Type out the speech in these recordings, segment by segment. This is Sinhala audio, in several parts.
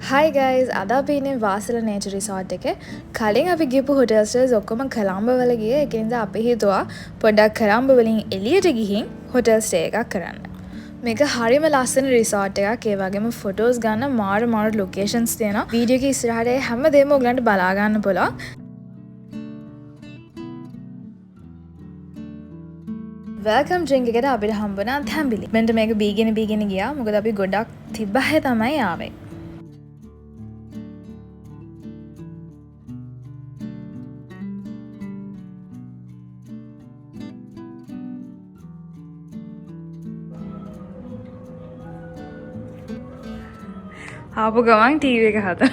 Hi guys, අද අපි ඉන්නේ වාසල nature resort එකේ. කලින් අපි ගිහපු hotel stays ඔක්කොම කොළඹ වල ගියේ. ඒකෙන්ද අපි හිතුවා පොඩ්ඩක් කොළඹ වලින් එළියට ගිහින් hotel stay එකක් කරන්න. මේක හරිම ලස්සන resort එකක්. ඒ වගේම photos ගන්න මාර locations තියෙනවා. වීඩියෝ එකේ ඉස්සරහට හැමදේම ඔයගලන්ට බලා ගන්න පුළුවන්. welcome drink එකට අපිට හම්බුණා තැඹිලි. මෙන්න මේක බීගෙන ගියා. මොකද අපි ගොඩක් තිබ්බහේ තමයි ආවේ. ආපු ගමන් ටීවී එක හදා.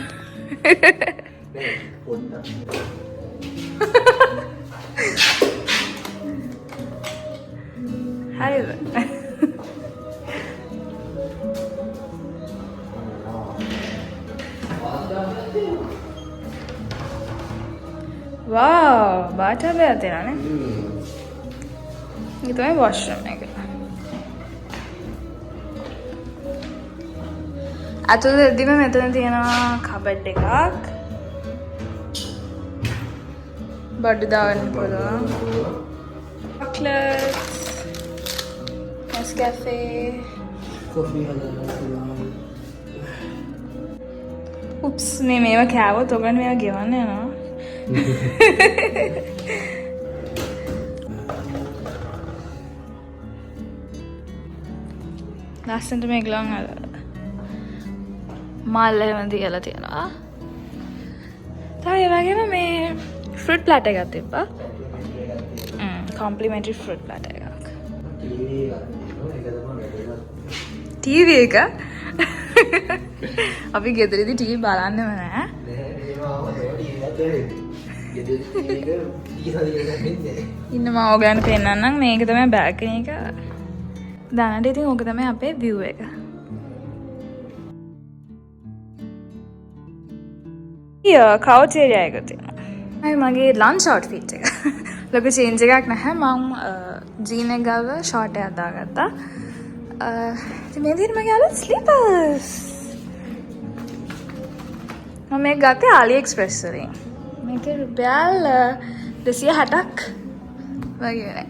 හරිද? වාව්, බාටබ් එකක් තියෙනවානේ. ඒක තමයි washroom එක. අතලදීම මෙතන තියෙනවා කබඩ් එකක්. බඩු දාගන්න පුළුවන්. chocolate, Nescafe, coffee හදන්න පුළුවන්. උප්ස් මේවා කෑවොත් ඔයගොල්ලෝ මේවා ගෙවන්න යනවා. ලස්සනට මේගලන් මල් එහෙම තියලා තියෙනවා. තව ඒ වගේම මේ ෆෘට් ප්ලැටර් එකක් තිබ්බා. complimentary fruit platter එකක්. ටීවී එක අපි ගෙදරදී ටීවී බලන්නෙම නෑ. ඉන්න මම ඔයගලන්ට පෙන්නන්නම්. මේක තමයි බැල්කනි එක. දැනට ඉතින් ඕක තමයි අපේ view එක. කවුච් ඒරියා එක තියෙනවා. මගේ ලන්ච් අවුට්ෆිට් එක. ලොකු චේන්ජ් එකක් නැහැ. මම ජීන් එක ගාව ෂෝට් එකක් දාගත්තා. ඉතින් මේ දින මගේ අලුත් ස්ලිපර්ස්. මම මේක ගත්තේ AliExpress වලින්. මේකේ රුපියල් 260ක් වගේ නේ.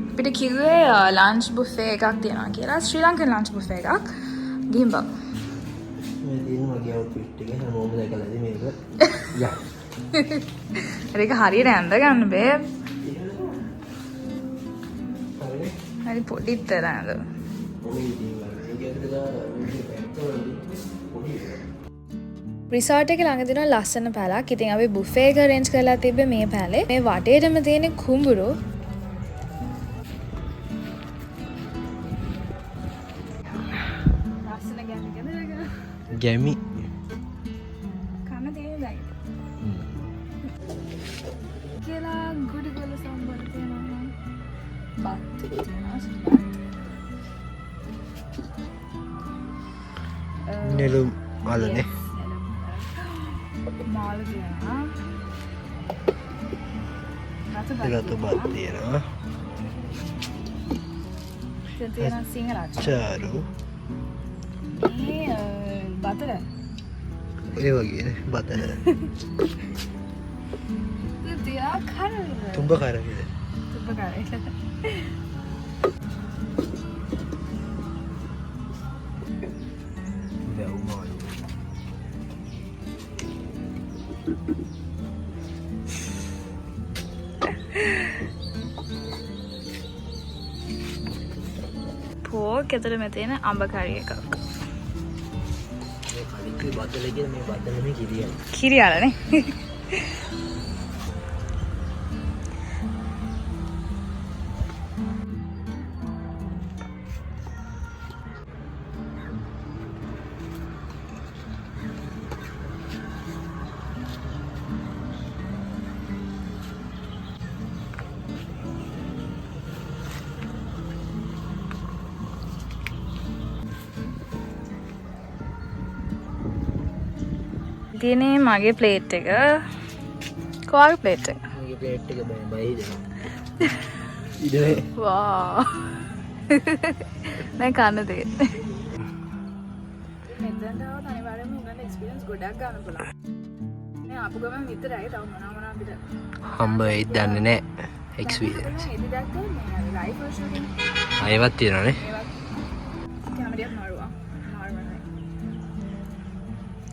අපිට කිව්වේ ලන්ච් බුෆේ එකක් තියෙනවා කියලා. ශ්‍රී ලංකන් ලන්ච් බුෆේ එකක්. ගිහින් බලමු. මේ දින මගේ අවුට්ෆිට් එක හැමෝම දැකලාදී මේක. යා. ඒක හරියට ඇඳ ගන්න බෑ. හරි පොඩි තරම්ද. රිසෝට් එකේ ළඟ තියෙන ලස්සන පැලක්. ඉතින් අපි බුෆේ එක arrange කරලා තිබ්බේ මේ පැලේ. මේ වටේටම තියෙන කුඹුරු. ලස්සන ගැමි කන තියෙන දැයි. කියලා ගුඩි ගොල්ල සම්බන්ධ තියෙනවා. බත් තියෙනවා. නෙළුම් මාළනේ. මාළු තියෙනවා. රතු බත් තියෙනවා. තියෙනවා සිංහල චාරු. මේ බතර. ඒ වගේ බතර. තියා කරේ. තුඹ කරේ. තුඹ කරේ. පෝක් ඇතුළේ මේ තියෙන අඹ කරි එකක්. මේ බතලේ කියන මේ බතලේ මේ කිරියල්. කිරියල්නේ. තියෙන්නේ මගේ ප්ලේට් එක. කොහොමද ප්ලේට් එක? මගේ ප්ලේට් එක බයි දෙනවා. ඉදේ වා දැන් කන්න දේ මෙතනට ආව අනිවාර්යයෙන්ම උගන්න එක්ස්පීරියන්ස් ගොඩක් ගන්න පුළුවන් මේ ආපු ගමන් විතරයි තව මොනවා අපිට හම්බ වෙයිද දන්නේ නැහැ එක්ස්පීරියන්ස් ඉතින් දැක්කේ මේ ලයිව් වර්ෂන් අයවත් තියෙනවානේ කැමරියක් මාරුවා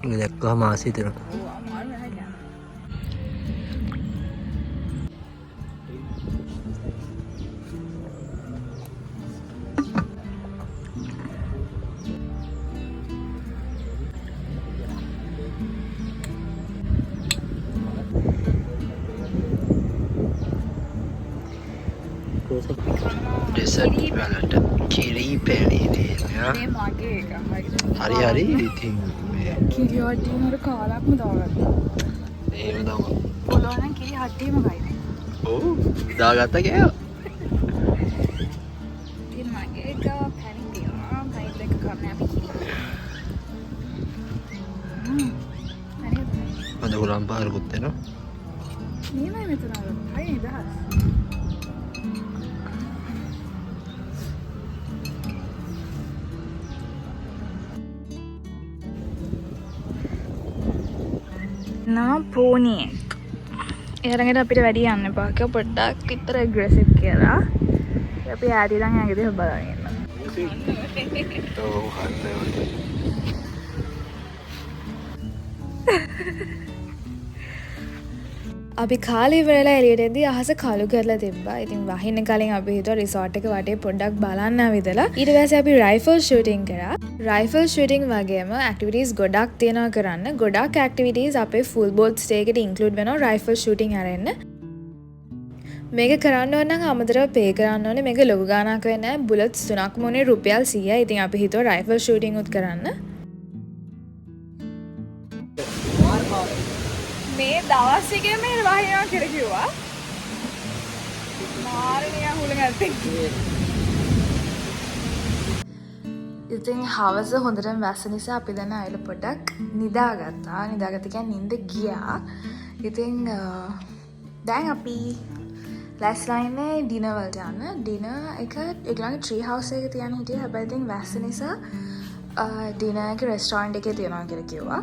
ඒක දැක්කම ආසී තියෙනවා ඩෙසර්ට් වලට කිරි පැණි තියෙනවා. මේ මගේ එක හරි හරි ඉතින් මේ කිරි හට්ටියම වල කාලක්ම දාගත්තා. එහෙම තමයි. පොළොව නම් කිරි හට්ටියම කයිනේ. ඔව් දාගත්තා කෑවා. ඉතින් මගේ එක පැණි තියෙනවා. කයිත් එක කන්නේ අපි කිරි. අද ගුලම් පාරකුත් එනවා. නීමයි මෙතන අර. හරි නිදහස්. නම පෝනියෙක් එරඟට අපිට වැඩි යන්න පාක පොඩ්ඩක් විතර ඇග්‍රෙසිව් කියලා අපි ආදිලන් ඇගද බලන්න අපි කාලේ ඉවරලා එළියටදී අහස කළු කරලා තිබ්බා. ඉතින් වහින්න කලින් අපි හිතුවා රිසෝට් එක වටේ පොඩ්ඩක් බලන්න ඇවිදලා ඊට පස්සේ අපි රයිෆල් ෂූටින් කරා. රයිෆල් ෂූටින් වගේම ඇක්ටිවිටීස් ගොඩක් තියෙනවා කරන්න. ගොඩක් ඇක්ටිවිටීස් අපේ ෆුල් බෝට් ස්ටේ එකට ඉන්ක්ලූඩ් වෙනවා රයිෆල් ෂූටින් අරෙන්න. මේක කරන්න ඕන නම් අමතරව පේ කරන්න ඕනේ. මේක ලොකු ගාණක් වෙන්නේ නැහැ. බුලට්ස් 3ක් මොනේ රුපියල් 100යි. ඉතින් අපි හිතුවා රයිෆල් ෂූටින් උත් කරන්න. මේ දවස් එකේ මේ වහිනවා කියලා කිව්වා. මාරණිය හුලඟ ඇත්තේ. ඉතින් හවස හොඳටම වැස්ස නිසා අපි දැන් ආයෙත් පොඩක් නිදාගත්තා. නිදාගත්ත කියන්නේ නිින්ද ගියා. ඉතින් දැන් අපි ලෑස්තිලා ඉන්නේ ඩිනර් වලට යන්න. ඩිනර් එක ඒගොල්ලන්ගේ ට්‍රී හවුස් එකේ තියන හිටියේ. හැබැයි ඉතින් වැස්ස නිසා ඩිනර් එක රෙස්ටෝරන්ට් එකේ තියනවා කියලා කිව්වා.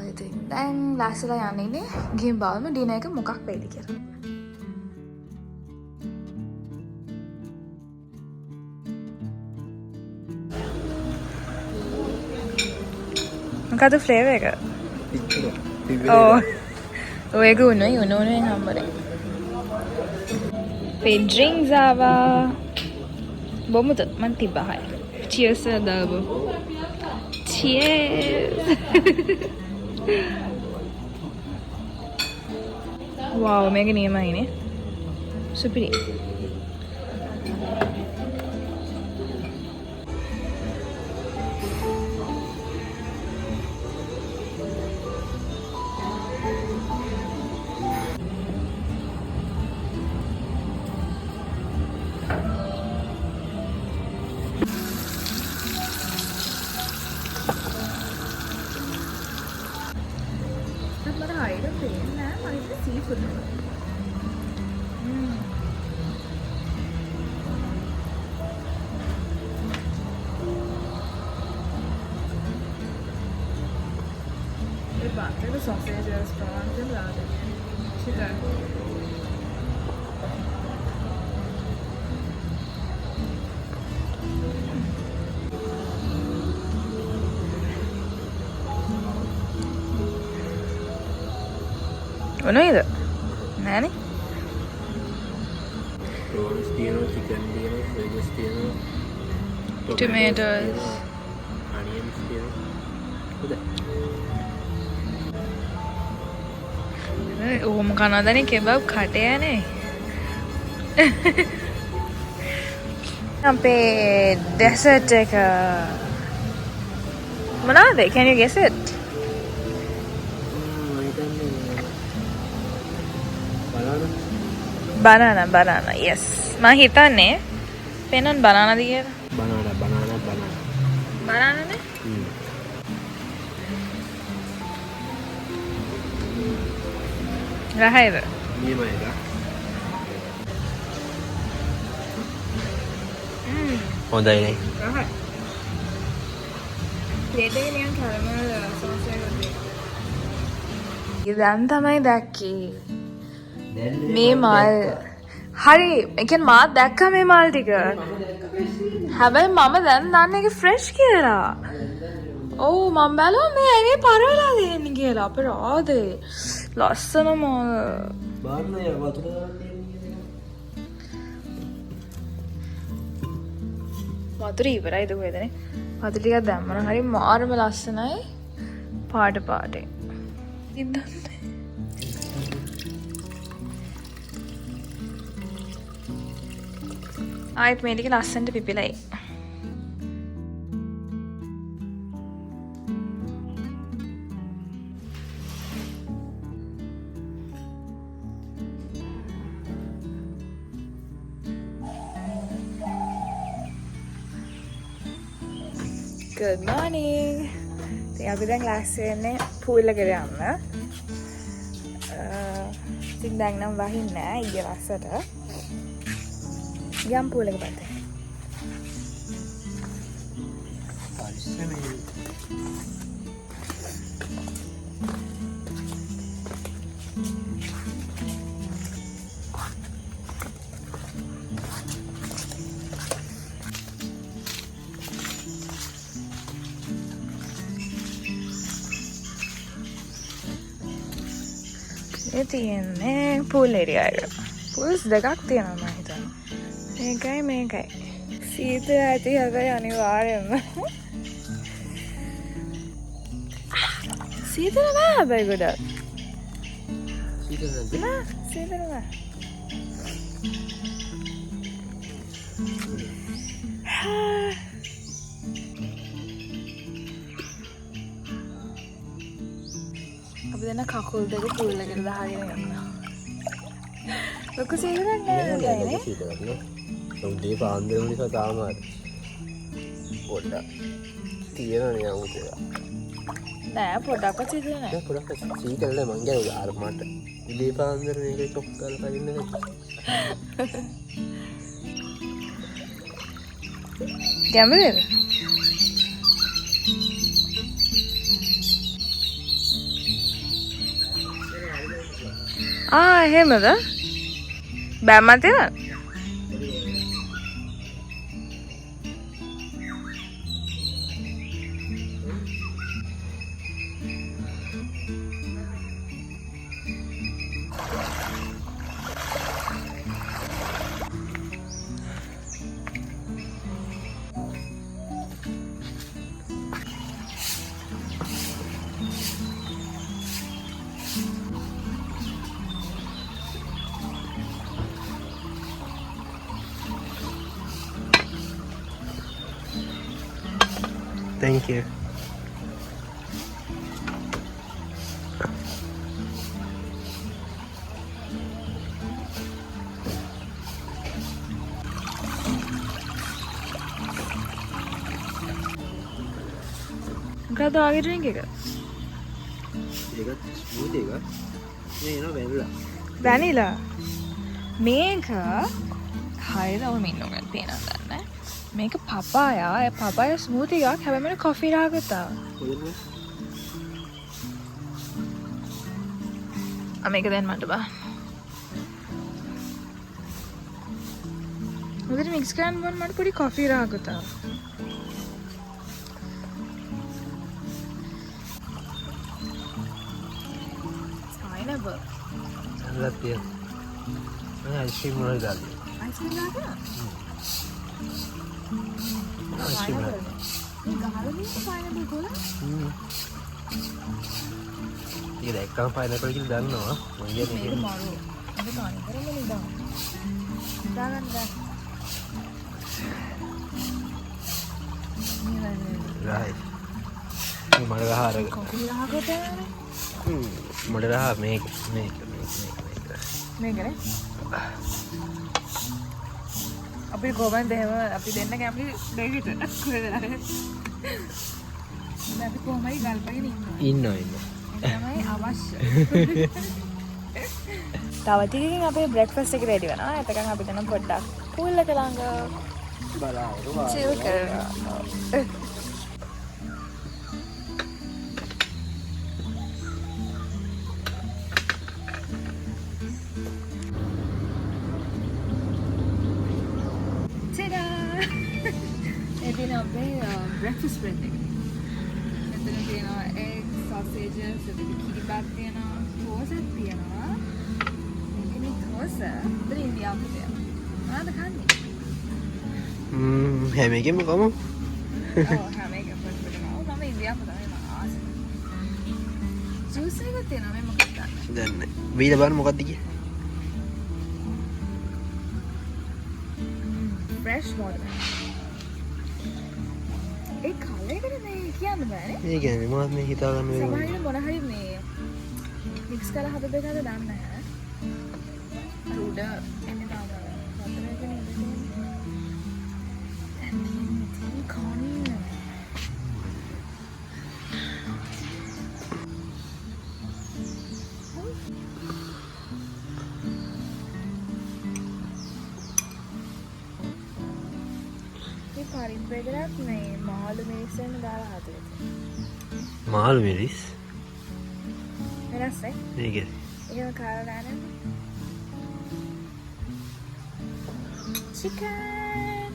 ඉතින් දැන් ලෑස්තිලා යන්නේ ගිහින් බලමු ඩිනර් එක මොකක් වෙයිද කියලා. මොකද ෆ්ලේවර් එක? ඔය ඒක උණුයි උණුනේ හම්බරේ. මේ ඩ්‍රින්ක්ස් ආවා. බොමුද? මන් තිබ්බා. Cheers දාබෝ. Cheers. wow, මේක නියමයිනේ. සුපිරි. seafood. The sausages, prawns, and chicken. Ano itu? Nani? Prawns, chicken, veggies, tomatoes, onions, ඕම කනවදනේ කෙබබ් කටයනේ. අපේ dessert එක මොනවද? Can you guess it? Banana. Yes. මම හිතන්නේ පෙනන් banana ද කියලා. Banana නේ? රහයිද? නියමයි ඒක. හොඳයි නේ. ප්ලේට් එකේ නිකන් කැරමල් සෝස් එකක් තියෙනවා. දැන් තමයි දැක්කේ. මේ මල් හරි ඒ කියන්නේ මාත් දැක්කා මේ මල් ටික. හැබැයි මම දැන් දන්නේ ඒක ෆ්‍රෙෂ් කියලා. ඔව් මම බැලුවා මේ ඇගේ පරවලා දෙන්නේ කියලා අපේ රාදේ. ලස්සන මල්. බාන්න යා වතුර දාන්න වතුර ඉවරයිද කොහෙදනේ? වතුර ටිකක් දැම්මම හරි මාරම ලස්සනයි පාට පාටේ. ඉන්නන්නේ. ආයෙත් මේ ටික ලස්සනට පිපිලයි. Good morning. ඉතින් අපි දැන් ක්ලාස් එකේ පූල් එකට යන්න. ඉතින් දැන් නම් වහින්නේ නැහැ ඊයේ රසට. යම් පූල් එක පැත්තේ. ඒ තියෙන්නේ පූල් ඒරියා එක. පූල්ස් දෙකක් තියෙනවා මම හිතන්නේ. මේකයි මේකයි. සීතල ඇති හැබැයි අනිවාර්යෙන්ම. සීතල නෑ හැබැයි ගොඩක්. සීතල නැද්ද? නෑ සීතල නෑ. අපි දැන් කකුල් දෙක පූල් එකට දාගෙන යනවා. ලොකු සීතලක් නෑ නේ. සීතලක් නේ. උදේ පාන්දර නිසා තාම පොඩ්ඩක් තියෙනනේ අමුතු ඒවා. නෑ පොඩ්ඩක්වත් සීතල නෑ. නෑ පොඩ්ඩක් සීතල නෑ මං කියන්නේ අර මට උදේ පාන්දර මේක චොක් කරලා කරින්නේ නැහැ. ගැඹුරේද? එහෙමද? බෑමක් තියෙනවද? Thank you. මොකද ආගේ ඩ්‍රින්ක් එක? ඒක ස්මූත් එක. මේ එනවා වැනිලා. වැනිලා. මේක හරිද ඔය මින්නු ගන්න පේනවද නැහැ. මේක පපායා. ඒ පපායා ස්මූති එකක්. හැබැයි මම කොෆි රාගත්තා. මේක දෙන්න මට බා. උදේට මික්ස් කරන්න බොන්න මට පොඩි කොෆි රාගත්තා. Pineapple. සල්ලත් තියෙනවා. මම අයිස්ක්‍රීම් වල දාලා. අයිස්ක්‍රීම් දාලා? අයිස්ක්‍රීම් වල. මේ ගහලදී pineapple කොල? ඒක දැක්කම pineapple කියලා දන්නවා. මම කියන්නේ මේක මාරු. මේක තනි කරගෙන ඉඳන්. දාගන්න. right. මේ මඩ ගහ අරගෙන. කොෆි රාගකට යන්නේ. මඩ ගහ මේක. මේකනේ. අපි කොහොමද එහෙම අපි දෙන්න කැමති දෙකට කොහෙද? අපි කොහොමයි ගල්පගෙන ඉන්නවා. තමයි අවශ්‍ය. තව ටිකකින් අපේ බ්‍රෙක්ෆාස්ට් එක රෙඩි වෙනවා. එතකන් අපි දැන් පොඩ්ඩක් පූල් එක ළඟ බලාගෙන චිල් කරනවා. එදින අපේ බ්‍රෙක්ෆාස්ට් ස්ප්‍රෙඩ් එක. මෙතන තියෙනවා egg, sausages, කිරිබත් තියෙනවා, toast තියෙනවා. මේකේ toast ඉතින් ඉන්දියාවට තියෙනවා. මොනවද කන්නේ? හැම එකෙම කමු. ඔව් හැම එකම පොඩ්ඩක්. මම ඉන්දියාවට තමයි මම ආස. ජූස් එකක් තියෙනවා මේ මොකක්ද ගන්න. දන්නේ නැහැ. බීලා බලන්න මොකක්ද කියේ? fresh water. ඒ කලයකට මේ කියන්න බෑනේ. මේ කියන්නේ මොනවද මේ හිතා ගන්න වෙන්නේ? සමහරවිට මොන හරි මේ මික්ස් කරලා හදපු එකද දන්නේ නැහැ. අර උඩ එන්නේ තාම වතුර එක නේද තියෙන්නේ. කෝණි. පරිප්පේකටත් මේ මාළු මිරිස් වෙන දාලා හදලා තියෙනවා. මාළු මිරිස්. වෙනස් නේ? මේකේ. ඒකම කාලා දාන්න. chicken.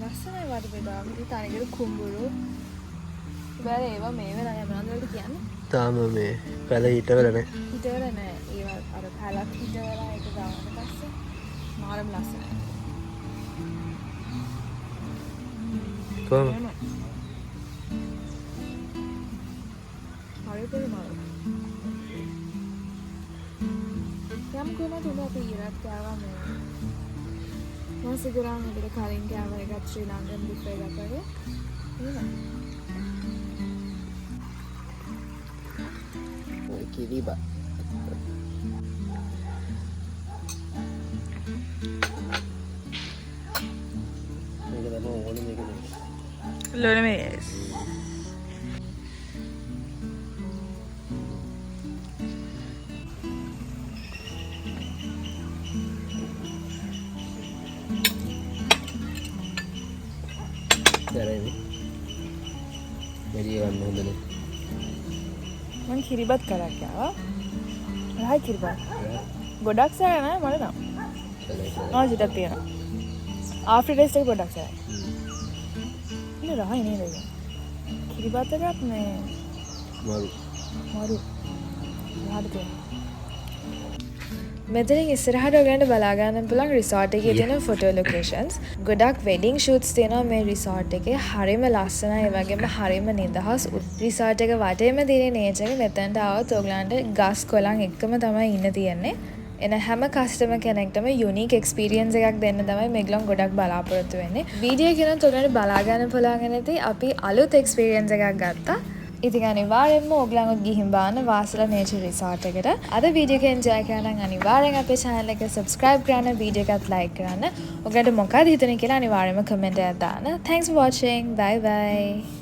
ලස්සනයි වඩ බෙදා. මේ තනිකර කුඹුරු. බෑ ඒවා මේ වෙලා යනවාද කියන්නේ? තාම මේ පැල හිටවල නැහැ. හිටවල නැහැ. ඒවා අර පැලක් හිටවලා ඒක දාන්න පස්සේ මාරම ලස්සනයි. කොහොමද? හරියට මාරු. යම් කොහමද උඹ අපි ඉරක් කෑවා මේ. මම සිගරාන් අපිට කලින් කෑවා එකත් ශ්‍රී ලංකන් බුෆේ එකක් වගේ. එහෙම. කිරිබත්. මේක තමයි ඕනේ මේක නේ. ලෝන මේස්. දැරෙන්නේ. මෙලිය ගන්න හොඳනේ. මම කිරිබත් කරා කෑවා. රහයි කිරිබත්. ගොඩක් සෑය නෑ මට නම්. ආ ජිටක් තියෙනවා. ආෆ්ටර් ටේස්ට් එක ගොඩක් සෑය. ඉතින් රහයි නේද ඒක. කිරිබත් එකත් මේ මරු. මරු. රහට තියෙනවා. මෙතනින් ඉස්සරහට ඔයගලන්ට බලා ගන්න පුළුවන් රිසෝට් එකේ තියෙන ෆොටෝ ලොකේෂන්ස්. ගොඩක් වෙඩින් ෂූට්ස් තියෙනවා මේ රිසෝට් එකේ. හරිම ලස්සනයි. ඒ වගේම හරිම නිදහස්. රිසෝට් එක වටේම තියෙන නේචර් එක මෙතනට ආවොත් ඔයගලන්ට ගස් කොළන් එක්කම තමයි ඉන්න තියෙන්නේ. එන හැම කස්ටමර් කෙනෙක්ටම යුනික් එක්ස්පීරියන්ස් එකක් දෙන්න තමයි මේගොල්ලෝ ගොඩක් බලාපොරොත්තු වෙන්නේ. වීඩියෝ එකෙන් ඔයගලන්ට බලා ගන්න පුළුවන් නැති අපි අලුත් එක්ස්පීරියන්ස් එකක් ගත්තා. ඉතින් අනිවාර්යෙන්ම ඔයගලන්ව ගිහින් බලන්න වාසලා නේචර් රිසෝට් එකට. අද වීඩියෝ එක එන්ජොයි කරා නම් අනිවාර්යෙන් අපේ channel එක subscribe කරන්න, වීඩියෝ එකත් like කරන්න. ඔයගලන්ට මොකක්ද හිතෙන්නේ කියලා අනිවාර්යෙන්ම comment එකක් දාන්න. Thanks for watching. Bye bye.